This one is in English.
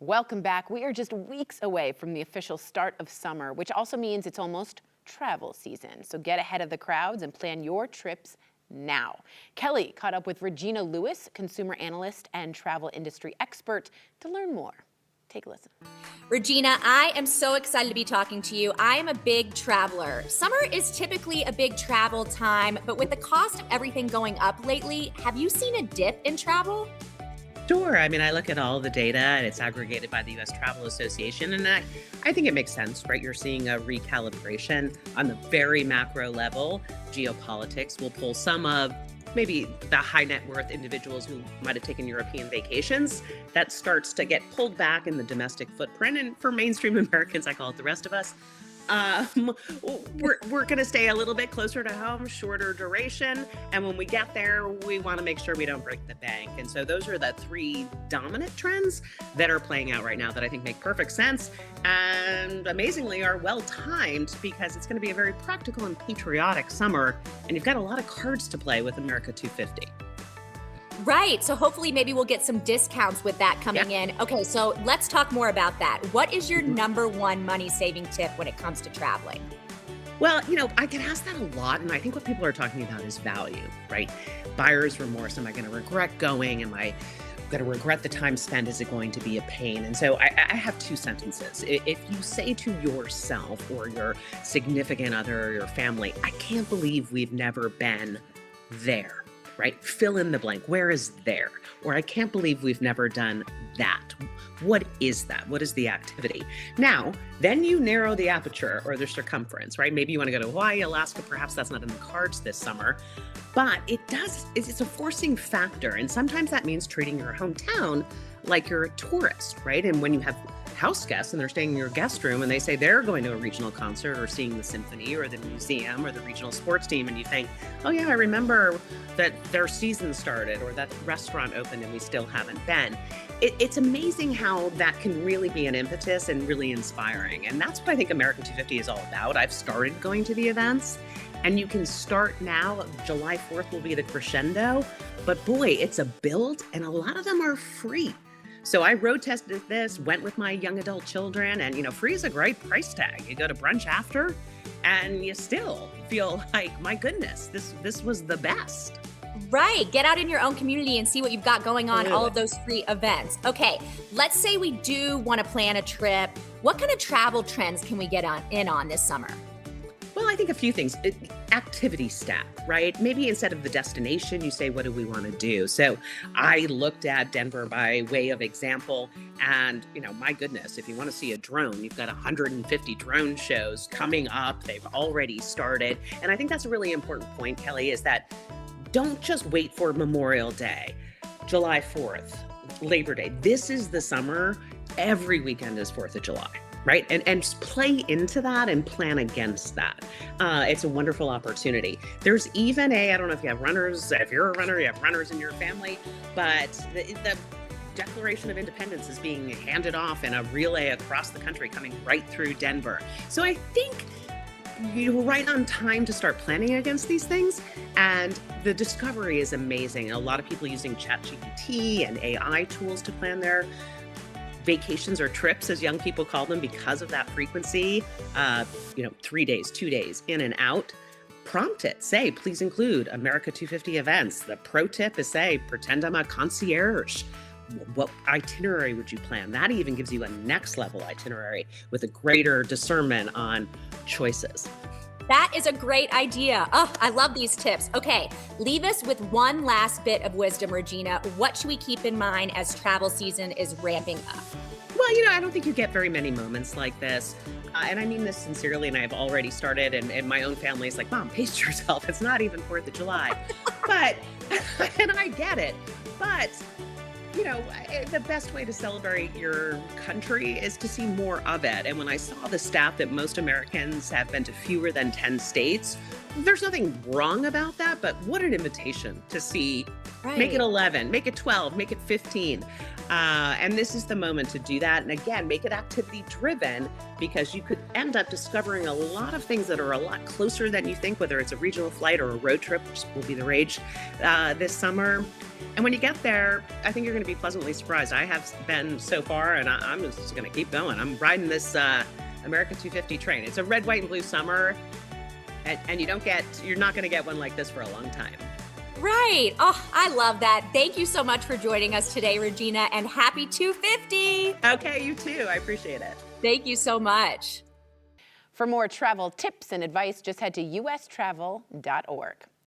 Welcome back. We are just weeks away from the official start of summer, which also means it's almost travel season. So get ahead of the crowds and plan your trips now. Kelly caught up with Regina Lewis, consumer analyst and travel industry expert, to learn more. Take a listen. Regina, I am so excited to be talking to you. I am a big traveler. Summer is typically a big travel time, but with the cost of everything going up lately, have you seen a dip in travel? Sure. I mean, I look at all the data and it's aggregated by the U.S. Travel Association, and I think it makes sense, right? You're seeing a recalibration on the very macro level. Geopolitics will pull some of maybe the high net worth individuals who might have taken European vacations. That starts to get pulled back in the domestic footprint. And for mainstream Americans, I call it the rest of us, we're going to stay a little bit closer to home, shorter duration. And when we get there, we want to make sure we don't break the bank. And so those are the three dominant trends that are playing out right now that I think make perfect sense and amazingly are well timed, because it's going to be a very practical and patriotic summer. And you've got a lot of cards to play with America 250. Right. So hopefully maybe we'll get some discounts with that coming in. Okay, so let's talk more about that. What is your number one money saving tip when it comes to traveling? Well, I get asked that a lot, and I think what people are talking about is value, right? Buyer's remorse. Am I going to regret going? Am I going to regret the time spent? Is it going to be a pain? And so I have two sentences. If you say to yourself or your significant other or your family, I can't believe we've never been there. Right? Fill in the blank. Where is there? Or I can't believe we've never done that. What is that? What is the activity? Now, then you narrow the aperture or the circumference, right? Maybe you want to go to Hawaii, Alaska. Perhaps that's not in the cards this summer, but it's a forcing factor. And sometimes that means treating your hometown like you're a tourist, right? And when you have house guests and they're staying in your guest room and they say they're going to a regional concert or seeing the symphony or the museum or the regional sports team, and you think, oh yeah, I remember that their season started or that restaurant opened and we still haven't been. It's amazing how that can really be an impetus and really inspiring. And that's what I think America 250 is all about. I've started going to the events, and you can start now. July 4th will be the crescendo, but boy, it's a build, and a lot of them are free. So I road tested this, went with my young adult children, and free is a great price tag. You go to brunch after and you still feel like, my goodness, this was the best. Right. Get out in your own community and see what you've got going on, all of those free events. Okay, let's say we do want to plan a trip. What kind of travel trends can we get in on this summer? Well, I think a few things. Activity stack, right? Maybe instead of the destination, you say, what do we want to do? So I looked at Denver by way of example, and my goodness, if you want to see a drone, you've got 150 drone shows coming up. They've already started. And I think that's a really important point, Kelly, is that don't just wait for Memorial Day, July 4th, Labor Day. This is the summer. Every weekend is 4th of July. Right? And just play into that and plan against that. It's a wonderful opportunity. There's even I don't know if you have runners, if you're a runner, you have runners in your family, but the Declaration of Independence is being handed off in a relay across the country coming right through Denver. So I think you're right on time to start planning against these things. And the discovery is amazing. A lot of people using ChatGPT and AI tools to plan their vacations or trips, as young people call them, because of that frequency. 3 days, 2 days, in and out. Prompt it. Say, please include America 250 events. The pro tip is say, pretend I'm a concierge. What itinerary would you plan? That even gives you a next level itinerary with a greater discernment on choices. That is a great idea. Oh, I love these tips. Okay, leave us with one last bit of wisdom, Regina. What should we keep in mind as travel season is ramping up? Well, I don't think you get very many moments like this. And I mean this sincerely, and I've already started, and my own family is like, Mom, pace yourself. It's not even 4th of July. And I get it. But the best way to celebrate your country is to see more of it. And when I saw the stat that most Americans have been to fewer than 10 states, There's nothing wrong about that, but what an invitation to see. Make it Right. 11, make it 12, make it 15. And this is the moment to do that. And again, make it activity driven because you could end up discovering a lot of things that are a lot closer than you think, whether it's a regional flight or a road trip, which will be the rage this summer. And when you get there, I think you're going to be pleasantly surprised. I have been so far, and I'm just going to keep going. I'm riding this America 250 train. It's a red, white, and blue summer. And you're not going to get one like this for a long time. Right. Oh, I love that. Thank you so much for joining us today, Regina, and happy 250. Okay, you too. I appreciate it. Thank you so much. For more travel tips and advice, just head to ustravel.org.